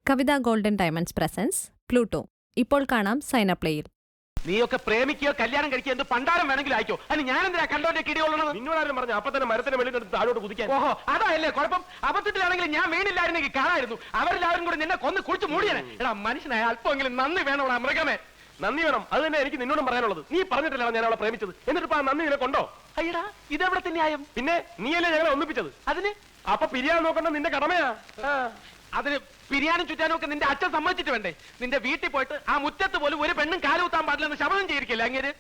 കവിത golden diamonds presence Pluto. ഇപ്പോൾ കാണാം സൈനപ്ലേയിൽ. നീയൊക്കെ പ്രേമിക്കുകയോ കല്യാണം കഴിക്കുകയോ എന്ത് പണ്ടാരം വേണമെങ്കിലും അയക്കോ. അതിന് ഞാൻ എന്തിനാ കണ്ടോന്റെ കിടിയുള്ളത്? നിന്നോടാരും പറഞ്ഞു അപ്പൊ തന്നെ മരത്തിന് വെളിയിൽ താഴോട്ട് കുതിക്കാൻ. ഓഹോ, അതായല്ലേ കുഴപ്പം. അബദ്ധത്തിലാണെങ്കിൽ ഞാൻ വീണില്ലായിരുന്നെങ്കിൽ കാണായിരുന്നു. അവരെല്ലാവരും കൂടി നിന്നെ കൊന്ന് കുളിച്ച് മൂടിയാണ്. എടാ മനുഷ്യനായ അല്പമെങ്കിലും നന്ദി വേണോടാ മൃഗമേ. നന്ദി വേണം. അത് തന്നെ എനിക്ക് നിന്നോടും പറയാനുള്ളത്. നീ പറഞ്ഞിട്ടില്ല ഞാൻ അവളെ പ്രേമിച്ചത്. എന്നിട്ട് ഇപ്പൊ ആ നന്ദി നിന്നെ കൊണ്ടോ? അയ്യടാ, ഇതെവിടത്തെ ന്യായം? പിന്നെ നീയല്ലേ ഞങ്ങളെ ഒന്നിപ്പിച്ചത്. അതിന് അപ്പൊ പിരിയാൻ നോക്കണ്ട നിന്റെ കടമയാ. അതിന് പിരിയാനും ചുറ്റാനും ഒക്കെ നിന്റെ അച്ഛൻ സമ്മതിച്ചിട്ട് വേണ്ടേ? നിന്റെ വീട്ടിൽ പോയിട്ട് ആ മുറ്റത്ത് പോലും ഒരു പെണ്ണും കാലുകുത്താൻ പാടില്ലെന്ന് ശപഥം ചെയ്തിരിക്കില്ല അങ്ങേര്.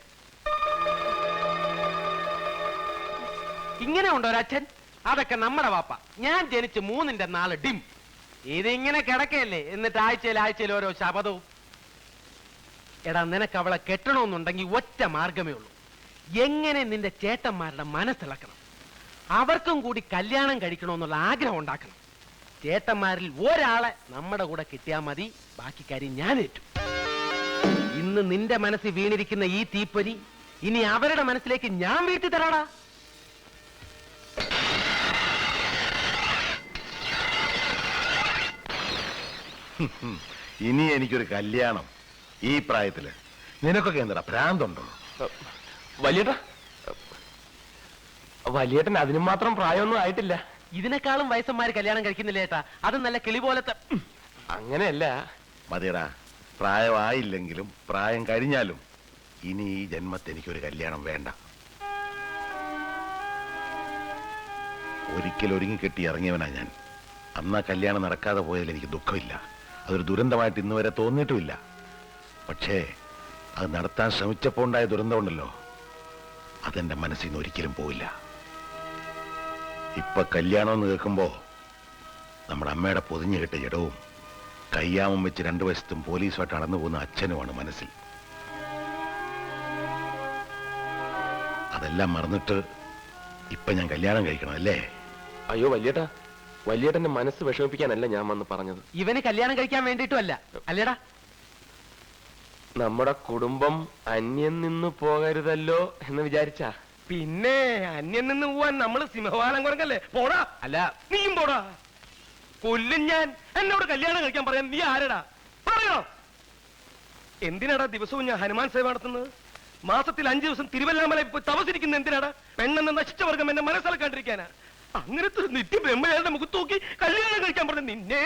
ഇങ്ങനെ ഉണ്ടോ ഒരച്ഛൻ? അതൊക്കെ നമ്മുടെ വാപ്പ. ഞാൻ ജനിച്ച് 3ന്റെ 4 ഡിം. ഇതിങ്ങനെ കിടക്കയല്ലേ, എന്നിട്ട് ആഴ്ചയിൽ ഓരോ ശപഥവും. എടാ, നിനക്ക് അവളെ കെട്ടണമെന്നുണ്ടെങ്കിൽ ഒറ്റ മാർഗമേ ഉള്ളൂ. എങ്ങനെ നിന്റെ ചേട്ടന്മാരുടെ മനസ്സിളക്കണം, അവർക്കും കൂടി കല്യാണം കഴിക്കണമെന്നുള്ള ആഗ്രഹം ഉണ്ടാക്കണം. ചേട്ടന്മാരിൽ ഒരാളെ നമ്മുടെ കൂടെ കിട്ടിയാൽ മതി, ബാക്കി കാര്യം ഞാൻ ഏറ്റു. ഇന്ന് നിന്റെ മനസ്സിൽ വീണിരിക്കുന്ന ഈ തീപ്പൊരി ഇനി അവരുടെ മനസ്സിലേക്ക് ഞാൻ വീട്ടി തരാടാ. ഇനി എനിക്കൊരു കല്യാണം ഈ പ്രായത്തില് നിനക്കൊക്കെ എന്താ ഭ്രാന്തുണ്ടോ? വലിയേട്ടൻ അതിനും മാത്രം പ്രായമൊന്നും ആയിട്ടില്ല. ഇതിനേക്കാളും വയസ്സന്മാര് കല്യാണം കഴിക്കുന്നില്ല ഏട്ടാ. അത് നല്ല കിളി പോലത്തെ. അങ്ങനെയല്ല മതിയടാ, പ്രായമായില്ലെങ്കിലും പ്രായം കഴിഞ്ഞാലും ഇനി ഈ ജന്മത്തെ എനിക്കൊരു കല്യാണം വേണ്ട. ഒരിക്കൽ ഒരുങ്ങിക്കെട്ടി ഇറങ്ങിയവനാ ഞാൻ. അന്ന് ആ കല്യാണം നടക്കാതെ പോയതിൽ എനിക്ക് ദുഃഖമില്ല. അതൊരു ദുരന്തമായിട്ട് ഇന്ന് വരെ തോന്നിയിട്ടുമില്ല. പക്ഷേ അത് നടത്താൻ ശ്രമിച്ചപ്പോൾ ഉണ്ടായ ദുരന്തമുണ്ടല്ലോ, അതെന്റെ മനസ്സിൽ നിന്ന് ഒരിക്കലും പോയില്ല. ഇപ്പൊ കല്യാണം എന്ന് കേൾക്കുമ്പോ നമ്മുടെ അമ്മയുടെ പൊതിഞ്ഞു കെട്ട ജഡവും കയ്യാമം വെച്ച് 2 വശത്തും പോലീസുമായിട്ട് നടന്നു പോകുന്ന അച്ഛനുമാണ് മനസ്സിൽ. അതെല്ലാം മറന്നിട്ട് ഇപ്പൊ ഞാൻ കല്യാണം കഴിക്കണം അല്ലേ? അയ്യോ വലിയേട്ടാ, വലിയേട്ടന്റെ മനസ്സ് വിഷമിപ്പിക്കാനല്ല ഞാൻ വന്ന് പറഞ്ഞത്. ഇവന് കല്യാണം കഴിക്കാൻ വേണ്ടിയിട്ടും അല്ല അല്ലേടാ. നമ്മുടെ കുടുംബം അന്യം നിന്ന് പോകരുതല്ലോ എന്ന് വിചാരിച്ചാ. പിന്നെ അന്യം നിന്ന് പോവാൻ നമ്മള് സിംഹവാലം കുറങ്ങല്ലേ? പോടാ. അല്ല, നീയും പോടാ. കൊല്ലും ഞാൻ. എന്നോട് കല്യാണം കഴിക്കാൻ പറയാൻ നീ ആരടാ? പറയോ? എന്തിനാടാ ദിവസവും ഞാൻ ഹനുമാൻ സേവ നടത്തുന്നത്? മാസത്തിൽ 5 ദിവസം തിരുവല്ലാമല പോയി തപസിരിക്കുന്ന എന്തിനാടാ? പെണ്ണെന്ന നശിച്ച വർഗം എന്നെ മനസ്സിലാക്കാണ്ടിരിക്കാനാ. അങ്ങനത്തെ ഒരു നിത്യ ബ്രഹ്മയാളുടെ മുഖത്ത് നോക്കി കല്യാണം കഴിക്കാൻ പറഞ്ഞ നിന്നെ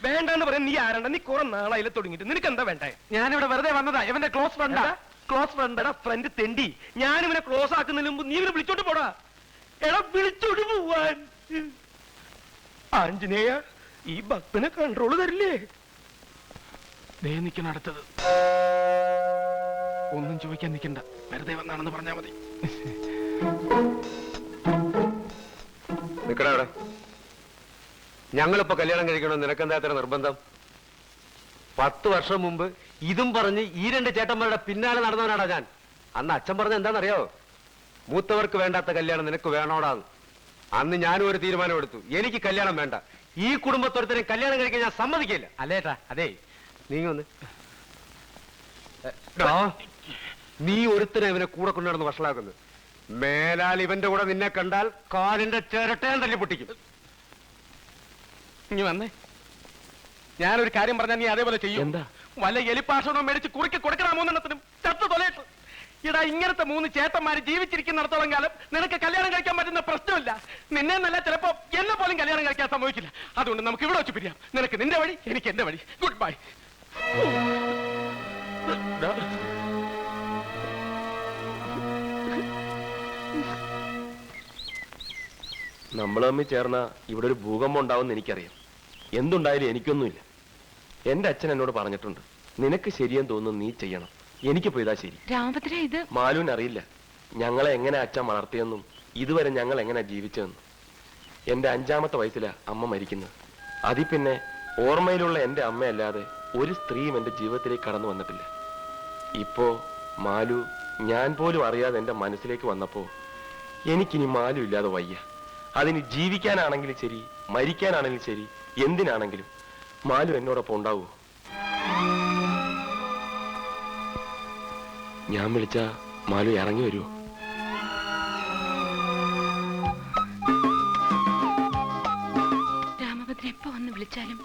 വേണ്ടെന്ന് പറയാൻ നീ ആരണ്ട? നീ കുറെ നാളായില്ല തുടങ്ങിട്ട്. നിനക്ക് എന്താ വേണ്ടേ? ഞാനിവിടെ വെറുതെ വന്നതാ. ഇവന്റെ ക്ലോസ് ഫ്രണ്ടാ. Close friend? എടാ ഫ്രണ്ട് തെണ്ടി. ഞാനിവനെ ക്ലോസ് ആക്കുന്നതിന് മുമ്പ് നീ ഇവനെ വിളിച്ചോണ്ട് പോടാ. എടാ വിളിച്ചോണ്ട് പോവാൻ. ആഞ്ജനേയ, ഈ ഭക്തനെ കൺട്രോള് തരില്ലേ? ദേ നിൽക്കണം അടുത്തത്. ഒന്നും ചോദിക്കാൻ നിൽക്കണ്ട, വെറുതെ വന്നാണെന്ന് പറഞ്ഞാ മതി. നിക്കടാ. ഞങ്ങളിപ്പോ കല്യാണം കഴിക്കണമെന്ന് നിനക്കെന്താ അത്ര നിർബന്ധം? 10 വർഷം മുമ്പ് ഇതും പറഞ്ഞ് ഈ 2 ചേട്ടന്മാരുടെ പിന്നാലെ നടന്നവനാടാ ഞാൻ. അന്ന് അച്ഛൻ പറഞ്ഞ എന്താണെന്നറിയോ? മൂത്തവർക്ക് വേണ്ടാത്ത കല്യാണം നിനക്ക് വേണോടാന്ന്. അന്ന് ഞാനും ഒരു തീരുമാനം എടുത്തു. എനിക്ക് കല്യാണം വേണ്ട. ഈ കുടുംബത്തോടത്തിനെ കല്യാണം കഴിക്കാൻ ഞാൻ സമ്മതിക്കില്ല. അല്ലേട്ടാ, അതെ നീങ്ങൊന്ന്. നീ ഒരുത്തനെ ഇവനെ കൂടെ കൊണ്ടുനടന്ന് വഷളാക്കുന്നു. മേലാൽ ഇവന്റെ കൂടെ നിന്നെ കണ്ടാൽ കാലിന്റെ ചിരട്ടയാൻ തല്ലി പൊട്ടിക്കും. ഇനി വന്നേ. ഞാനൊരു കാര്യം പറഞ്ഞാൽ നീ അതേപോലെ ചെയ്യും. എന്താ? വല്ല എലിപ്പാഷണോ മേടിച്ച് കുറുക്കി കൊടുക്കണ 3 ചത്തു തൊലയിട്ട്. ഇടാ, ഇങ്ങനത്തെ 3 ചേട്ടന്മാര് ജീവിച്ചിരിക്കുന്നിടത്തോളം കാലം നിനക്ക് കല്യാണം കഴിക്കാൻ പറ്റുന്ന പ്രശ്നമില്ല. നിന്നെ നല്ല ചിലപ്പോ എന്നെ പോലും കല്യാണം കഴിക്കാൻ സംഭവിക്കില്ല. അതുകൊണ്ട് നമുക്ക് ഇവിടെ വെച്ച് പിരിയാം. നിനക്ക് നിന്റെ വഴി, എനിക്ക് എന്റെ വഴി. Good bye. നമ്മൾ തമ്മിൽ ചേർന്ന ഇവിടെ ഒരു ഭൂകമ്പം ഉണ്ടാവുമെന്ന് എനിക്കറിയാം. എന്തുണ്ടായാലും എനിക്കൊന്നുമില്ല. എന്റെ അച്ഛൻ എന്നോട് പറഞ്ഞിട്ടുണ്ട്, നിനക്ക് ശരിയെന്ന് തോന്നുന്നു നീ ചെയ്യണം. എനിക്ക് പോയതാ ശരി. ഇത് മാലുവിന് അറിയില്ല ഞങ്ങളെ എങ്ങനെ അച്ഛൻ വളർത്തിയെന്നും ഇതുവരെ ഞങ്ങൾ എങ്ങനെ ജീവിച്ചതെന്നും. എന്റെ 5ാമത്തെ വയസ്സിലാ അമ്മ മരിക്കുന്നത്. അതിൽ പിന്നെ ഓർമ്മയിലുള്ള എന്റെ അമ്മയല്ലാതെ ഒരു സ്ത്രീയും എന്റെ ജീവിതത്തിലേക്ക് കടന്നു വന്നിട്ടില്ല. ഇപ്പോ മാലു ഞാൻ പോലും അറിയാതെ എന്റെ മനസ്സിലേക്ക് വന്നപ്പോ എനിക്കിനി മാലു ഇല്ലാതെ വയ്യ. അതിന് ജീവിക്കാനാണെങ്കിലും ശരി, മരിക്കാനാണെങ്കിലും ശരി, എന്തിനാണെങ്കിലും മാലു എന്നോടൊപ്പം ഉണ്ടാവൂ. ഞാൻ വിളിച്ച മാലു ഇറങ്ങി വരുമോ? എപ്പോ വന്ന് വിളിച്ചാലും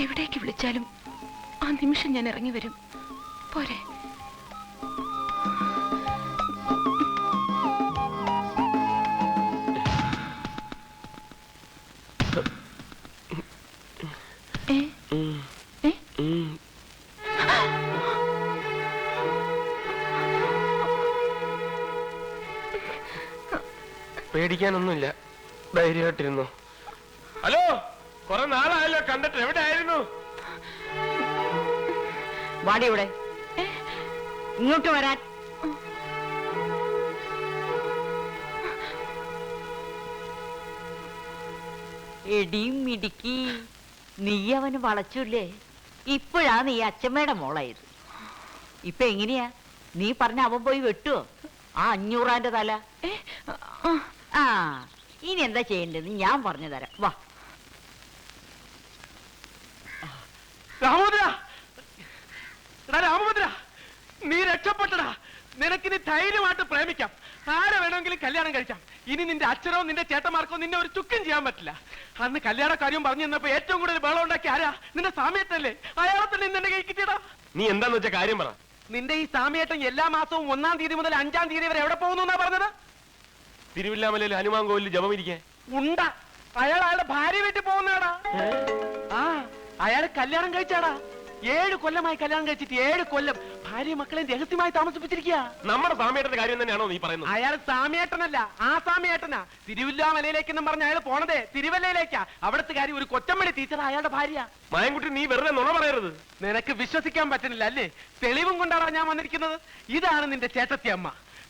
എവിടേക്ക് വിളിച്ചാലും ആ നിമിഷം ഞാൻ ഇറങ്ങി വരും. പോരെ? പേടിക്കാനൊന്നുമില്ല, ധൈര്യമായിട്ടിരുന്നു. ഹലോ, കുറെ നാളായല്ലോ കണ്ടിട്ട്, എവിടെ ആയിരുന്നു? വാടി ഇവിടെ, ഇങ്ങോട്ട് വരാൻ. എടിയും മിടുക്കി, നീ അവന് വളച്ചില്ലേ? ഇപ്പോഴാ നീ അച്ഛമ്മയുടെ മോളായത്. ഇപ്പൊ എങ്ങനെയാ? നീ പറഞ്ഞ അവൻ പോയി വെട്ടുവോ ആ 500 തല? ആ, ഇനി എന്താ ചെയ്യേണ്ടത് ഞാൻ പറഞ്ഞു തരാം. വാ. രാമഭദ്ര, രാമഭദ്ര, നീ രക്ഷപ്പെട്ടടാ. നിനക്കിനി ധൈര്യമായിട്ട് പ്രേമിക്കാം, ആരെ വേണമെങ്കിലും കല്യാണം കഴിക്കാം. ഇനി നിന്റെ അച്ഛനോ നിന്റെ ചേട്ടന്മാർക്കോ നിന്നെ ഒരു ചുക്കും ചെയ്യാൻ പറ്റില്ല. അന്ന് കല്യാണ കാര്യം പറഞ്ഞു തന്നപ്പോ ഏറ്റവും കൂടുതൽ ബഹളം ഉണ്ടാക്കി ആരാ? നിന്റെ സാമ്യേട്ടല്ലേ? അയാളെ തന്നെ നിന്നെ കൈ കിട്ടിയടാ. നീ എന്താന്ന് വെച്ച കാര്യം പറ. നിന്റെ ഈ സാമ്യേട്ടൻ എല്ലാ മാസവും 1-ാം തീയതി മുതൽ 5-ാം തീയതി വരെ എവിടെ പോകുന്നു എന്നാ പറഞ്ഞത്? തിരുവില്ലാമലയിൽ ഹനുമാൻ കോവിലിൽ ജപമിരിക്കാൻ. ഉണ്ട, അയാൾ അയാളുടെ ഭാര്യ വീട്ടിൽ പോകുന്നതാടാ. ആ, അയാൾ കല്യാണം കഴിച്ചാടാ. 7 കൊല്ലമായി കല്യാണം കഴിച്ചിട്ട് 7 കൊല്ലം ഭാര്യ മക്കളെ രഹസ്യമായി താമസിപ്പിച്ചിരിക്കുക. നമ്മുടെ സാമ്യേട്ടന്റെ കാര്യം തന്നെയാണോ നീ പറയുന്നത്? അയാൾ സാമ്യേട്ടനല്ല, ആ സാമ്യേട്ടനാ. തിരുവില്ലാമലയിലേക്കെന്നും പറഞ്ഞ അയാൾ പോണതേ തിരുവല്ലയിലേക്കാ. അവിടുത്തെ കാര്യം ഒരു കൊച്ചമ്മടി ടീച്ചർ അയാളുടെ ഭാര്യ. മായൻകുട്ടി, നീ വെറുതെ നുണ പറയരുത്. നിനക്ക് വിശ്വസിക്കാൻ പറ്റുന്നില്ല അല്ലേ? തെളിവും കൊണ്ടാണ് ഞാൻ വന്നിരിക്കുന്നത്. ഇതാണ് നിന്റെ ചേട്ടത്തി അമ്മ,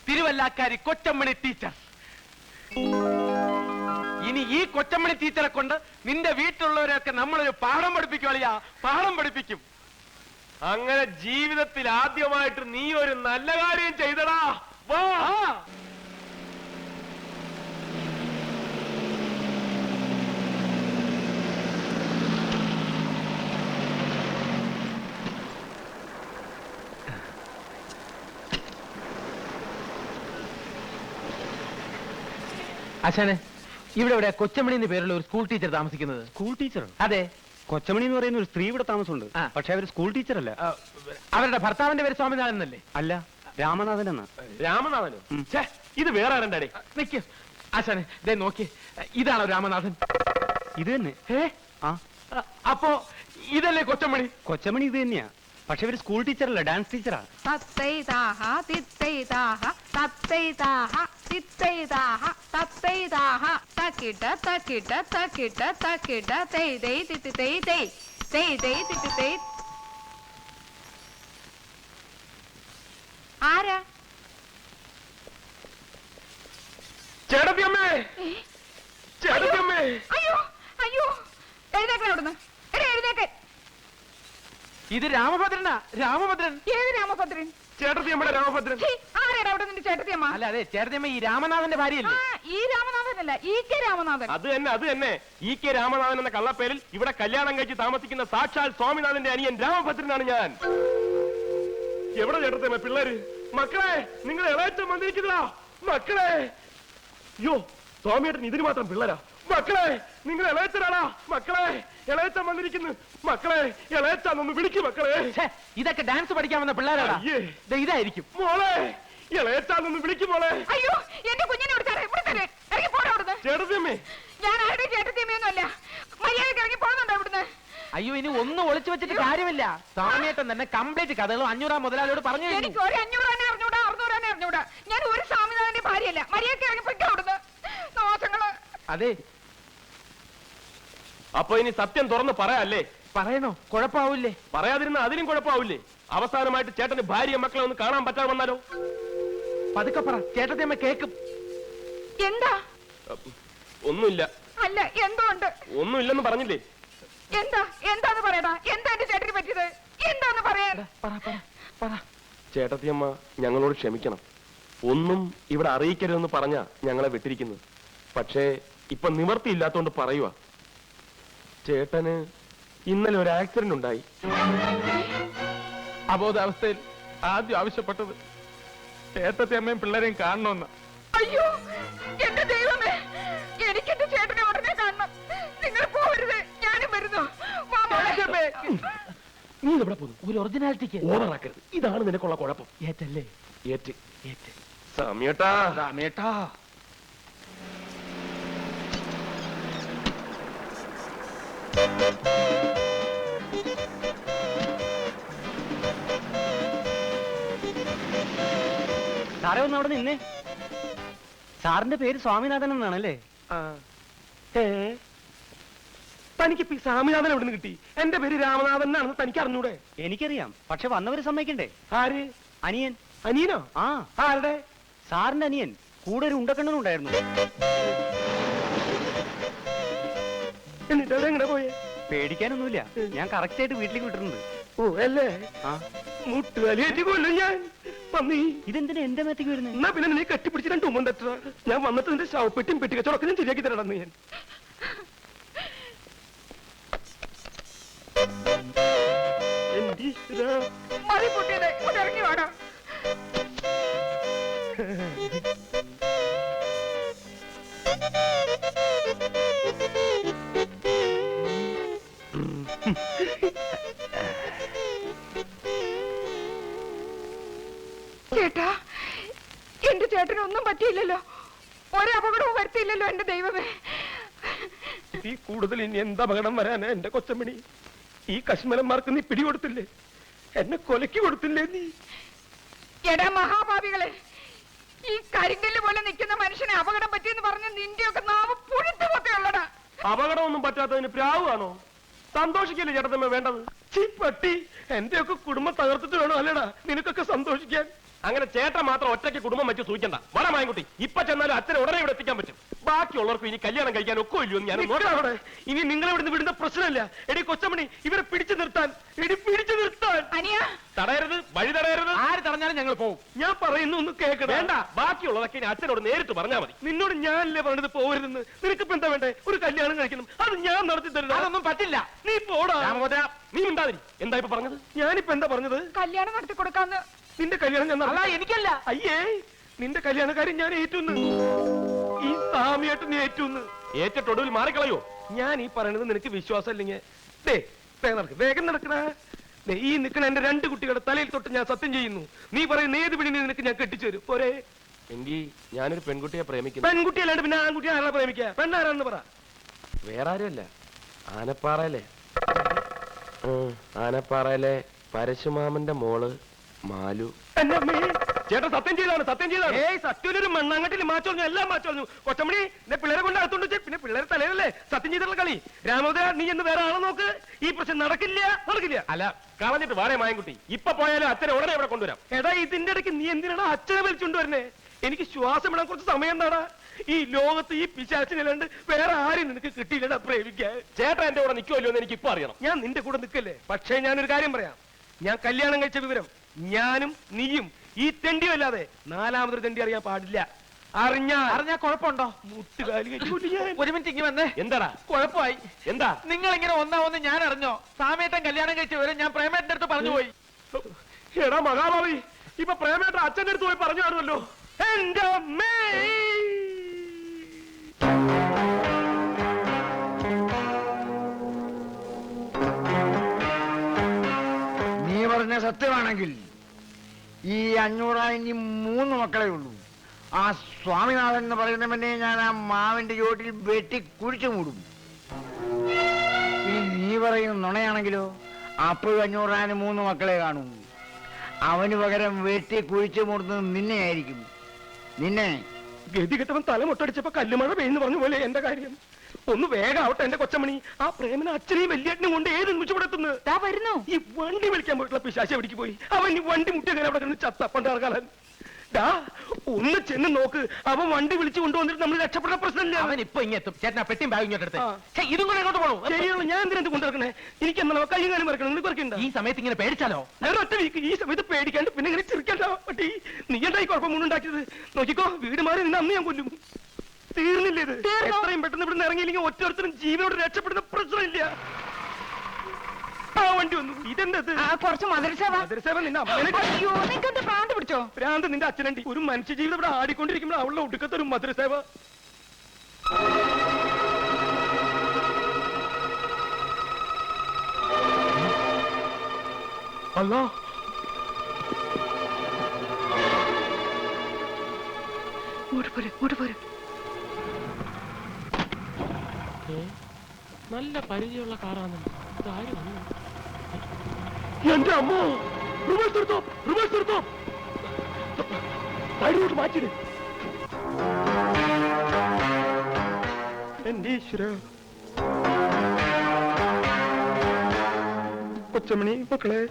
തിരുവല്ലാക്കാരി കൊച്ചമ്മണി ടീച്ചർ. ഇനി ഈ കൊച്ചമ്മണി ടീച്ചറെ കൊണ്ട് നിന്റെ വീട്ടിലുള്ളവരെയൊക്കെ നമ്മളൊരു പാഠം പഠിപ്പിക്കുവാളിയാ, പാഠം പഠിപ്പിക്കും. അങ്ങനെ ജീവിതത്തിൽ ആദ്യമായിട്ട് നീ ഒരു നല്ല കാര്യം ചെയ്തടാ. വാ. അച്ഛനെ, ഇവിടെ ഇവിടെ കൊച്ചമണി എന്ന് പേരുള്ള ഒരു സ്കൂൾ ടീച്ചർ താമസിക്കുന്നത്. School teacher? അതെ. കൊച്ചമണി എന്ന് പറയുന്ന ഒരു സ്ത്രീ ഇവിടെ താമസമുണ്ട്. ആ. പക്ഷെ അവർ സ്കൂൾ ടീച്ചർ അല്ല. അവരുടെ ഭർത്താവിന്റെ പേര് സ്വാമിനാഥൻ എന്നല്ലേ? അല്ല, രാമനാഥൻ എന്നാ. രാമനാഥനോ? ഛേ, ഇത് വേറെ ആരണ്ടാടേ? നിക്ക് ആശാനെ, ദേ നോക്കി, ഇതാണോ രാമനാഥൻ? ഇത് തന്നെ. ആ, അപ്പോ ഇതല്ലേ കൊച്ചമണി? കൊച്ചമണി ഇത് തന്നെയാ. പക്ഷെ ഇവര് സ്കൂൾ ടീച്ചർ അല്ല, ഡാൻസ് ടീച്ചറാ. തത്തൈതാഹ തിത്തൈതാഹ തത്തൈതാഹ തിത്തൈതാഹ തത്തൈതാഹ തക്കിട്ട തക്കിട്ട തക്കിട്ട തക്കിട്ട തൈ തൈ തിത്തി തൈ തൈ തൈ തൈ തിത്തി തൈ. ആരാ? ചേട്ടത്തിയമ്മേ, ചേട്ടത്തിയമ്മേ. അയ്യോ അയ്യോ, എഴുന്നേക്കാൻ അവിടുന്ന്. എഴുന്നേക്കാൻ. ഇത് രാമഭദ്രനാ, രാമഭദ്രൻ. ഏത് രാമഭദ്രൻ? ചേട്ടത്തിയമ്മയുടെ രാമഭദ്രൻ. ആരാടാ അവിടെ നിന്റെ ചേട്ടത്തിയമ്മ? അല്ല, അതെ, ചേട്ടത്തിയമ്മ ഈ രാമനാഥന്റെ ഭാര്യയല്ലേ? ഈ രാമനാഥനല്ല, ഈ കെ രാമനാഥൻ. അത് തന്നെ ഈ കെ രാമനാഥൻ എന്ന കള്ളപ്പേരിൽ ഇവിടെ കല്യാണം കഴിച്ച് താമസിക്കുന്ന സാക്ഷാൽ സ്വാമിനാഥന്റെ അനിയൻ രാമഭദ്രനാണ് ഞാൻ. എവിടെ ചേട്ടത്തിയമ്മ പിള്ളേര്? മക്കളെ, നിങ്ങൾ ഇളയച്ചൻ വന്നിരിക്കുന്നതാ. മക്കളെ, അയ്യോ, സ്വാമിയേട്ടൻ ഇതിന് മാത്രം പിള്ളേരാ. മക്കളെ, നിങ്ങൾ ഇളയച്ചനാടാ. മക്കളെ, ഇളയച്ചൻ വന്നിരിക്കുന്നു. മക്കളെ, ഇളയച്ചാന്നൊന്ന് വിളിക്കും മക്കളെ. ഇതൊക്കെ ഡാൻസ് പഠിക്കാൻ വന്ന പിള്ളേരാടാ. അയ്യേ. ഇതായിരിക്കും. മോളെ, ഇളയച്ചാന്നൊന്ന് വിളിക്കും മോളെ. അയ്യോ, എന്റെ കുഞ്ഞിനെ ഇറങ്ങി പോടാ അവിടുന്ന്. ചേട്ടത്തിയമ്മേ. ഞാൻ ആരുടെ ചേട്ടത്തിയമ്മയൊന്നും അല്ല. മര്യാദയ്ക്ക് ഇറങ്ങി പോകുന്നുണ്ടോ ഇവിടുന്ന്? അയ്യോ, ഇനി ഒന്നും ഒളിച്ചു വെച്ചിട്ട് കാര്യമില്ല. സ്വാമിയേട്ടൻ തന്നെ കംപ്ലീറ്റ് കഥകളും 500 മുതലാളിയോട് പറഞ്ഞു. എനിക്ക് ഒരു 500 അറിഞ്ഞൂടാ, 600 അറിഞ്ഞൂടാ. ഞാൻ ഒരു സ്വാമിനാഥന്റെ ഭാര്യയല്ല. മര്യാദയ്ക്ക് ഇറങ്ങി പൊയ്ക്കോ അവിടുന്ന്. ദോഷങ്ങള്. അതെ, അപ്പൊ ഇനി സത്യം തുറന്ന് പറയാല്ലേ? പറയണോ? കുഴപ്പാവൂല്ലേ? പറയാതിരുന്ന അതിനും കുഴപ്പമാവില്ലേ? അവസാനമായിട്ട് ചേട്ടന് ഭാര്യ മക്കളെ ഒന്ന് കാണാൻ പറ്റാതെ വന്നാലോ? പതുക്കെ പറ, ചേട്ടത്തിയമ്മ കേക്കും. എന്താ? ഒന്നുമില്ല. അല്ല, എന്തോ ഉണ്ട്. ഒന്നുമില്ലെന്ന് പറഞ്ഞില്ലേ? എന്താന്ന് പറയടാ. എന്താ എന്റെ ചേട്ടന് പറ്റിയത്? എന്താന്ന് പറയാൻ? ചേട്ടത്തിയമ്മ ഞങ്ങളോട് ക്ഷമിക്കണം. ഒന്നും ഇവിടെ അറിയിക്കരുതെന്ന് പറഞ്ഞാ ഞങ്ങളെ വിട്ടിരിക്കുന്നത്. പക്ഷേ ഇപ്പൊ നിവർത്തിയില്ലാത്തോണ്ട് പറയുക. ചേട്ടന് ഇന്നലെ ഒരു ആക്സിഡന്റ് ഉണ്ടായി. അബോധാവസ്ഥയിൽ ആദ്യം ആവശ്യപ്പെട്ടത് ചേട്ടത്തിയമ്മയും പിള്ളേരെയും കാണണമെന്ന്. അയ്യോ, എന്റെ ദൈവമേ, എനിക്ക് എന്റെ ചേട്ടനെ ഉടനെ കാണണം. നിങ്ങൾ പോകരുത്. ഞാനും നീ എവിടെ പോകുന്നു? ഒരു ഒറിജിനാലിറ്റിക്ക് ഓണറാക്കരുത്. ഇതാണ് നിനക്കുള്ള കുഴപ്പം. ഏറ്റല്ലേ? ഏറ്റ് സമയട്ടാ. രാമേട്ടാ, സാറേ ഒന്ന് അവിടെ നിന്നേ. സാറിന്റെ പേര് സ്വാമിനാഥൻ എന്നാണല്ലേ? തനിക്ക് സ്വാമിനാഥൻ എവിടെ നിന്ന് കിട്ടി? എന്റെ പേര് രാമനാഥൻ എന്നാണെന്ന് തനിക്ക് അറിഞ്ഞൂടെ? എനിക്കറിയാം, പക്ഷെ വന്നവര് സമ്മതിക്കണ്ടേ? ആര്? അനിയൻ. അനിയനോ? ആ, ആരുടെ? സാറിന്റെ അനിയൻ. കൂടെ ഒരു ഉണ്ടക്കണ്ണനും ഉണ്ടായിരുന്നു. എന്നിട്ട് അവിടെ എങ്ങനെ പോയേ? പേടിക്കാനൊന്നുമില്ല, ഞാൻ കറക്റ്റ് ആയിട്ട് വീട്ടിലേക്ക് വിട്ടിട്ടുണ്ട്. ഓ അല്ലേ? ആ, മുട്ടുകാലിയേറ്റ് കൊല്ലും ഞാൻ. പന്നി, ഇതെന്തിനാ എന്റെ മേത്തേക്ക് വരുന്നത്? എന്നാ പിന്നെ നീ കെട്ടിപ്പിടിച്ച് രണ്ട് ഉമ്മൻ തട്ട. ഞാൻ വന്നിട്ട് നിന്റെ ശവപ്പെട്ടിയും പെട്ടിക്കച്ചവടൊക്കെ ഞാൻ ശരിയാക്കി തരണമെന്ന് ഞാൻ. എന്റെ ഈശ്വരാ. മതി പൊട്ടിയത്, ഇവിടെ ഇറങ്ങി വേണം. ചേട്ടാ, എന്റെ ചേട്ടനൊന്നും പറ്റിയില്ലല്ലോ, ഒരപകടവും വരുത്തിയില്ലല്ലോ എന്റെ ദൈവമേ. ഈ കൂടുതൽ ഇനി എന്ത് അപകടം വരാനാ എന്റെ കൊച്ചമ്മണി? ഈ കശ്മലന്മാർക്ക് നീ പിടികൊടുത്തില്ലേ? എന്നെ കൊലക്കി കൊടുത്തില്ലേ നീ? എടാ മഹാഭാവികളെ, ഈ കരിങ്കല്ല് പോലെ നിൽക്കുന്ന മനുഷ്യനെ അപകടം പറ്റിയെന്ന് പറഞ്ഞ നിന്റെയൊക്കെ നാവ് പുഴുത്തു പൊത്തയുള്ളടാ. അപകടമൊന്നും പറ്റാത്തതിന് പ്രാവാണോ? സന്തോഷിക്കല്ലേ ചേട്ടത്തമ്മ വേണ്ടത്? പട്ടി, എന്റെയൊക്കെ കുടുംബം തകർത്തിട്ട് വേണോ അല്ലേടാ നിനക്കൊക്കെ സന്തോഷിക്കാൻ? അങ്ങനെ ചേട്ടൻ മാത്രം ഒറ്റയ്ക്ക് കുടുംബം വെച്ച് സൂചിക്കണ്ട. വട മായൻകുട്ടി, ഇപ്പൊ ചെന്നാലും അച്ഛനെ ഉടനെ ഇവിടെ എത്തിക്കാൻ പറ്റും. ബാക്കിയുള്ളവർക്ക് ഇനി കല്യാണം കഴിക്കാൻ ഒക്കോ ഇല്ലയോ ഞാൻ നോക്കാം. ഇനി നിങ്ങളെ ഇവിടുന്ന് വിടുന്ന പ്രശ്നമില്ല. എടി കൊച്ചമണി, ഇവരെ പിടിച്ചു നിർത്താൻ, പിടിച്ചു നിർത്താൻ. അനിയ, തടയരുത്, വഴി തടയരുത്. ആര് തടഞ്ഞാലും ഞങ്ങൾ പോകും. ഞാൻ പറയുന്നു ഒന്ന് കേൾക്കണം. വേണ്ട, ബാക്കിയുള്ളതൊക്കെ ഇനി അച്ഛനോട് നേരിട്ട് പറഞ്ഞാൽ മതി. നിന്നോട് ഞാനല്ലേ പറഞ്ഞത് പോകരുതെന്ന്. നിനക്കിപ്പോ എന്താ വേണ്ടേ? ഒരു കല്യാണം കഴിക്കണം, അത് ഞാൻ നടത്തി തരുന്നത്. അതൊന്നും പറ്റില്ല. നീ പോടാ. നീ ഉണ്ടാതിരി. എന്താ ഇപ്പൊ പറഞ്ഞത്? ഞാനിപ്പോ എന്താ പറഞ്ഞത്? കല്യാണം നടത്തി കൊടുക്കാന്ന്. നിന്റെ കല്യാണം ഞാൻ അല്ല, എനിക്കല്ല. അയ്യേ, നിന്റെ കല്യാണക്കാരൻ ഞാൻ ഏറ്റുന്ന്. ഈ സാമിയായിട്ട് നീ ഏറ്റുന്ന്. ഏറ്റൊടുവിൽ മാറിക്കളയോ? ഞാൻ ഈ പറയണത് നിനക്ക് വിശ്വാസം ഇല്ലെങ്കിൽ വേഗം നടക്കണ. ഈ നിൽക്കണ എന്റെ രണ്ട് കുട്ടികളുടെ തലയിൽ തൊട്ട് ഞാൻ സത്യം ചെയ്യുന്നു. നീ പറയുന്ന ഏത് പെണ്ണിനെ നിനക്ക് ഞാൻ കെട്ടിച്ചു തരും. പോരെ? എങ്കിൽ ഞാനൊരു പെൺകുട്ടിയെ പ്രേമിക്കുന്നു. പെൺകുട്ടിയല്ലാണ്ട് പിന്നെ ആൺകുട്ടി ആരാ പ്രേമിക്കുക? പെണ്ണാരാന്ന് പറ. വേറെ ആരുമല്ല, ആനപ്പാറയിലെ ആനപ്പാറയിലെ പരശുമാമന്റെ മോള് മാലു. എന്റെ അമ്മേ, ചേട്ടൻ സത്യം ചെയ്താണ്, സത്യം ചെയ്താണ്. ഏയ് സത്യൊരു മണ്ണാങ്കട്ടിൽ മാച്ചോളഞ്ഞു, എല്ലാം മാച്ചോളഞ്ഞു. കൊച്ചമണി, എന്നെ പിള്ളേരെ കൊണ്ട് അകത്തോണ്ട് വെച്ച് പിന്നെ പിള്ളേരെ തലയിലല്ലേ സത്യം ചെയ്തിട്ടുള്ള കളി. രാമോദര, നീ എന്ന് വേറെ ആളെ നോക്ക്. ഈ പ്രശ്നം നടക്കില്ല. അല്ല, കളഞ്ഞിട്ട് വേറെ മായൻകുട്ടി. ഇപ്പൊ പോയാലും അച്ഛനെ ഉടനെ ഇവിടെ കൊണ്ടുവരാം. എടാ, ഇതിന്റെ ഇടയ്ക്ക് നീ എന്തിനാണ് അച്ഛനെ വലിച്ചുകൊണ്ടുവരുന്നേ? എനിക്ക് ശ്വാസം ഇടാൻ കുറച്ച് സമയം എന്താടാ? ഈ ലോകത്ത് ഈ പിശാച്ചിനല്ലാണ്ട് വേറെ ആരും നിനക്ക് കിട്ടിയില്ലടാ പ്രേമിക്കാൻ. ചേട്ടാ എന്റെ കൂടെ നിൽക്കുമല്ലോ എന്ന് എനിക്ക് ഇപ്പൊ അറിയണം. ഞാൻ നിന്റെ കൂടെ നിൽക്കല്ലേ. പക്ഷേ ഞാനൊരു കാര്യം പറയാം. ഞാൻ കല്യാണം കഴിച്ച വിവരം ഞാനും നീയും ഈ തെണ്ടിയും അല്ലാതെ നാലാമതൊരു തെണ്ടി അറിയാൻ പാടില്ല. അറിഞ്ഞാ കുഴപ്പമുണ്ടോ? മുട്ടുകാലി ഒരു മിനിറ്റ് ഇങ്ങ് വന്നേ. എന്താടാ കുഴപ്പമായി. എന്താ? നിങ്ങൾ ഇങ്ങനെ ഒന്നാവെന്ന് ഞാൻ അറിഞ്ഞോ? സാമേട്ടൻ കല്യാണം കഴിച്ച വിവരം ഞാൻ പ്രേമേട്ടന്റെ അടുത്ത് പറഞ്ഞു പോയി. എടാ മഹാഭാവി, ഇപ്പൊ പ്രേമേട്ട അച്ഛൻ്റെ അടുത്ത് പോയി പറഞ്ഞു കാണുമല്ലോ. എന്റെ അമ്മേ, നീ പറഞ്ഞ സത്യമാണെങ്കിൽ ഈ 500 ഇനി 3 മക്കളെ ഉള്ളൂ. ആ സ്വാമിനാഥൻ എന്ന് പറയുന്നവനെ ഞാൻ ആ മാവിന്റെ ചോട്ടിൽ വെട്ടി കുഴിച്ചു മൂടും. ഇനി നീ പറയുന്ന നുണയാണെങ്കിലോ, അപ്പോഴും 500 3 മക്കളെ കാണൂ. അവന് പകരം വെട്ടി കുഴിച്ചു മൂടുന്നത് നിന്നെ ആയിരിക്കും. നിന്നെ ഗതി കെട്ടവൻ തല മുട്ടടിച്ചപ്പോ കല്ലുമഴ പെയ്യുന്നു പറഞ്ഞു പോലെ എന്റെ കാര്യം. ഒന്ന് വേഗാവട്ടെ എന്റെ കൊച്ചമണി. ആ പ്രേമന അച്ഛനെയും വലിയേട്ടനും കൊണ്ട് ഏത് നിമിഷപ്പെടുത്തുന്നത്? വരുന്നു. ഈ വണ്ടി വിളിക്കാൻ പോയിട്ടുള്ള പിശാശ എവിടേക്ക് പോയി? അവൻ ഈ വണ്ടി മുട്ടിയ അവിടെ കിടന്ന് ചത്തപ്പണ്ടാർക്കാലൻ. ഒന്ന് ചെന്ന് നോക്ക്. അവൻ വണ്ടി വിളിച്ചു കൊണ്ടുവന്നിട്ട് നമ്മൾ രക്ഷപ്പെട്ട പ്രശ്നമില്ല. അവൻ ഇപ്പൊ ഇങ്ങെത്തും. ചേട്ടനാ പെട്ടിയും ബാഗ് ഇങ്ങോട്ട് എടുത്ത്. ഇതും കൂടെ എങ്ങോട്ട് പോകണം? ശരിയാണ്, ഞാൻ എന്തിനാ കൊണ്ടിറക്കണേ? എനിക്ക് എന്നാ കൈയും കാലും മറക്കണം. നിങ്ങൾ പറക്കണ്ട. ഈ സമയത്ത് ഇങ്ങനെ പേടിച്ചാലോ? ഞാൻ ഒറ്റ വീക്ക് ഈ സമയത്ത് പേടിക്കാണ്ട് പിന്നെ ഇങ്ങനെ ചിരിക്കണ്ട പട്ടി. നീ എന്തായി കുഴപ്പമുണ്ടാക്കിയത്? നോക്കിക്കോ, വീട് മാറി നിന്ന് അന്ന് ഞാൻ കൊല്ലും. തീർന്നില്ല ഇത്. എത്രയും പെട്ടെന്ന് ഇവിടുന്ന് ഇറങ്ങിയില്ലെങ്കിൽ ഒറ്റൊരുത്തരും ജീവനോട് രക്ഷപ്പെടുന്ന പ്രശ്നമില്ല. ആ വണ്ടി വന്നു. ഇതെന്തത്? കുറച്ച് മദരസേവ. മദരസേവ നിന്നെ നിനക്കെന്ത് ഭ്രാന്ത് പിടിച്ചോ? ഭ്രാന്ത് നിന്റെ അച്ഛനണ്ടി. ഒരു മനുഷ്യജീവിതം ഇവിടെ ആടിക്കൊണ്ടിരിക്കുമ്പോൾ അവളുടെ ഒടുക്കത്തെ ഒരു മദരസേവ. അല്ലോ ഇങ്ങോട്ട് പോര് നല്ല പരിചയമുള്ള കാറാണ്. എന്റെ അമ്മോ, റിവേഴ്സ് എടുത്തോ സൈഡിലോട്ട് മാറ്റിട്. എന്റെ ഈശ്വര, കൊച്ചമണി മക്കളെ.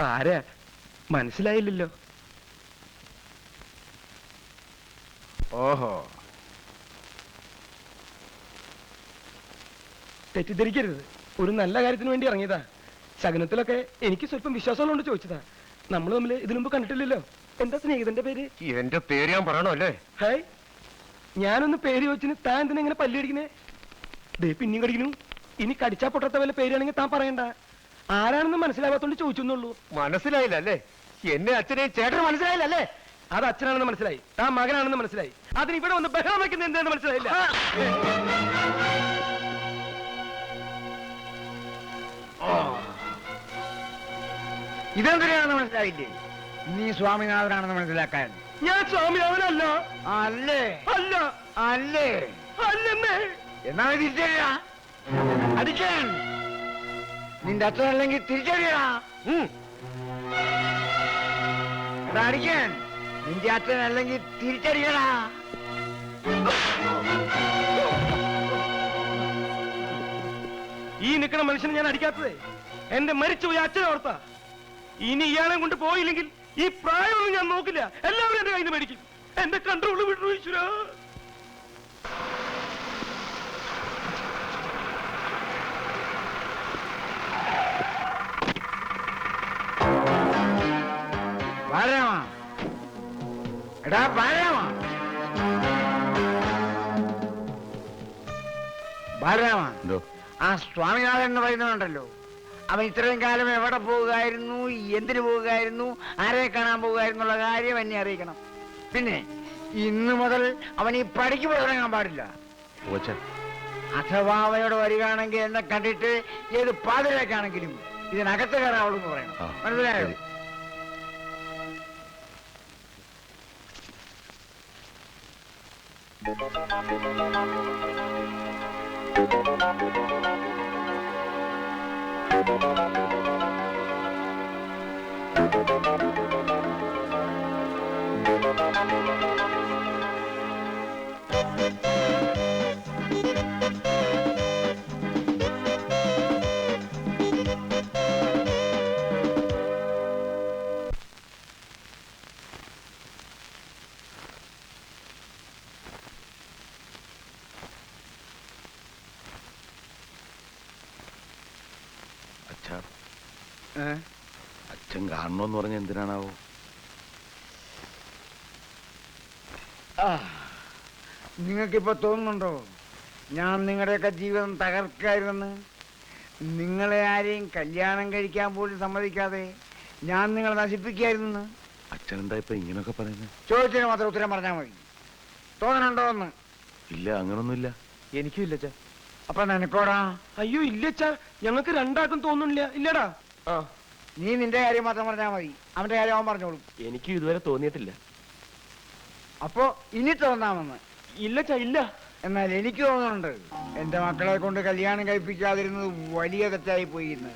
ആരാ മനസ്സിലായില്ലല്ലോ. ഓഹോ, തെറ്റിദ്ധരിക്കരുത്, ഒരു നല്ല കാര്യത്തിന് വേണ്ടി ഇറങ്ങിയതാ. ശകനത്തിലൊക്കെ എനിക്ക് സ്വല്പം വിശ്വാസമുള്ളതുകൊണ്ട് ചോദിച്ചതാ. നമ്മൾ തമ്മിൽ ഇതിനു മുമ്പ് കണ്ടിട്ടില്ലല്ലോ. എന്താ സ്നേഹിതന്റെ പേര്? എന്റെ പേര് ഞാൻ പറയണോ അല്ലേ? ഹായ്, ഞാനൊന്ന് പേര് ചോദിച്ചിന് താൻ എന്തിനാ ഇങ്ങനെ പല്ലടിക്കുന്നേ? ദേ പിന്നെയും കടിക്കുന്നു. ഇനി കടിച്ചാ പൊട്ടത്ത വല്ല പേരാണെങ്കിൽ താൻ പറയണ്ട. ആരാണെന്ന് മനസ്സിലാവാത്തോണ്ട് ചോദിച്ചെന്നുള്ളൂ. മനസ്സിലായില്ല അല്ലേ? എന്നെ അച്ഛനെയും ചേട്ടനെ മനസ്സിലായില്ല അല്ലേ? അത് അച്ഛനാണെന്ന് മനസ്സിലായി, താൻ മകനാണെന്ന് മനസ്സിലായി. അതിന് ഇവിടെ വന്ന് ബഹളം വയ്ക്കുന്നത് എന്താണെന്ന് മനസ്സിലായില്ല. ഇതെന്തിനാണെന്ന് മനസ്സിലായില്ലേ? നീ സ്വാമിനാഥനാണെന്ന് മനസ്സിലാക്കാൻ. ഞാൻ സ്വാമിനാഥനല്ല. അല്ലേ? അല്ല. അല്ലേ? അല്ലെന്നേ. എന്നാ തിരിച്ചറിയാ അടിക്കാൻ. നിന്റെ അച്ഛനല്ലെങ്കിൽ തിരിച്ചറിയടാ. എടാ അടിക്കാൻ. നിന്റെ അച്ഛനല്ലെങ്കിൽ തിരിച്ചറിയടാ. ഈ നിൽക്കുന്ന മനുഷ്യനെ ഞാൻ അടിക്കാത്തതേ എന്റെ മരിച്ചുപോയി അച്ഛനെ ഓർത്താ. ഇനി ഇയാളെ കൊണ്ട് പോയില്ലെങ്കിൽ ഈ പ്രായമൊന്നും ഞാൻ നോക്കില്ല. എല്ലാവരും എന്റെ കയ്യിൽ നിന്ന് മേടിക്കും. എന്റെ കൺട്രോള് വിട്ടു ഈശ്വര. ബാലരാമ, എടാ ബാലരാമ, ബാലരാമ, എന്തോ? ആ സ്വാമിനാഥൻ എന്ന് പറയുന്നതുണ്ടല്ലോ, അവൻ ഇത്രയും കാലം എവിടെ പോവുകയായിരുന്നു, എന്തിനു പോവുകയായിരുന്നു, ആരെ കാണാൻ പോവുകയായിരുന്നു എന്നുള്ള കാര്യം എന്നെ അറിയിക്കണം. പിന്നെ ഇന്നു മുതൽ അവൻ ഈ പടിക്ക് പോയി തുടങ്ങാൻ പാടില്ല. അഥവാ അവയോട് വരികയാണെങ്കിൽ എന്നെ കണ്ടിട്ട് ഏത് പാതിരേക്കാണെങ്കിലും ഇതിനകത്ത് കയറാവുള്ളൂ എന്ന് പറയണം. മനസ്സിലായോ? അച്ഛൻ കാണണമെന്ന് പറഞ്ഞ എന്തിനാണാവോ? നിങ്ങൾക്കിപ്പോ തോന്നുന്നുണ്ടോ ഞാൻ നിങ്ങളുടെയൊക്കെ ജീവിതം തകർക്കായിരുന്നെന്ന്? നിങ്ങളെ ആരെയും കല്യാണം കഴിക്കാൻ പോലും സമ്മതിക്കാതെ ഞാൻ നിങ്ങളെ നശിപ്പിക്കായിരുന്നു. അച്ഛൻ എന്താ ഇപ്പൊ ഇങ്ങനൊക്കെ പറയുന്നത്? ചോദിച്ചതിന് മാത്രം ഉത്തരം പറഞ്ഞാൽ മതി. തോന്നണുണ്ടോ എന്ന്? ഇല്ല, അങ്ങനൊന്നുമില്ല. എനിക്കും ഇല്ലച്ചാ. അപ്പൊ നിനക്കോടാ? അയ്യോ ഇല്ലച്ചാ, ഞങ്ങൾക്ക് രണ്ടാൾക്കും തോന്നുന്നില്ല. ഇല്ലടാ. നീ നിന്റെ കാര്യം മാത്രം പറഞ്ഞാൽ മതി, അവന്റെ കാര്യം അവൻ പറഞ്ഞോളൂ. എനിക്കും ഇതുവരെ തോന്നിയിട്ടില്ല. അപ്പോ ഇനി തോന്നാമെന്ന്? ഇല്ലച്ചാ, ഇല്ല. എന്നാൽ എനിക്ക് തോന്നുന്നുണ്ട് എന്റെ മക്കളെ കൊണ്ട് കല്യാണം കഴിപ്പിക്കാതിരുന്നത് വലിയ തെറ്റായി പോയി എന്ന്.